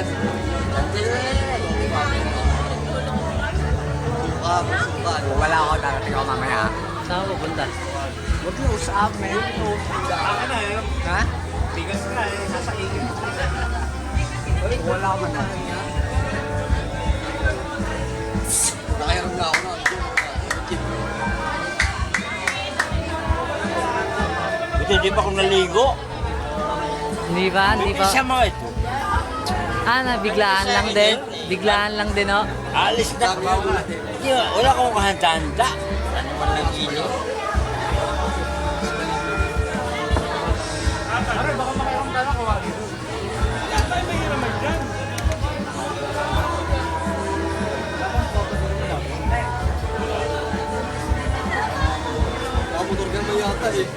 bukas. Sukat. Wala ako, darating ako mamaya. Saan ko punta? Huwag na usap, men. Ako na eh. Ha? Bigas na eh. Nasa ingin. Wala ako man. Nakayaram na ako na. Buti di pa ako naligo. Hindi ba? Hindi pa. Isa mga ito. Biglaan lang din. Biglaan lang din, oh. Alis na. Di ba, wala akong kahanda-handa. Ano man lang ilo. Nakamotor ka ba yata eh?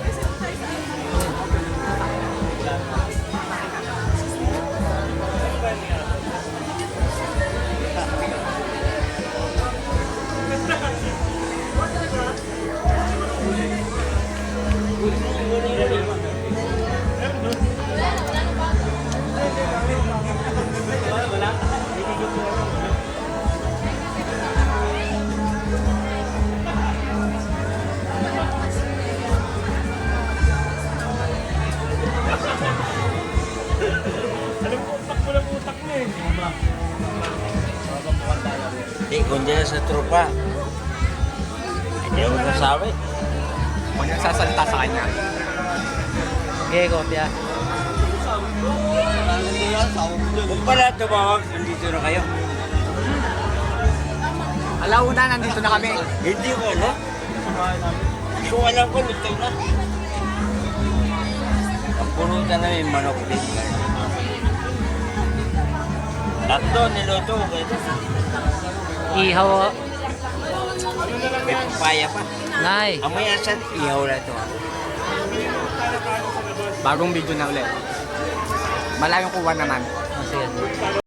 Di, kundi na sa tropa. Hindi ako nasabi. Huwag niyang sasalita sa kanya. Okay, kopya. Kung pala tumawag, nandito na kayo. Alauna, nandito na kami. Hindi ko alam. Kung alam ko, luto na. Ang punutan na may manok din. Tatlo niluto ko. Ihaw, oh. May papaya pa. Nay. Amay asan, ihaw na ito. Bagong video na ulit. Malayong kuha naman. Oh, sige.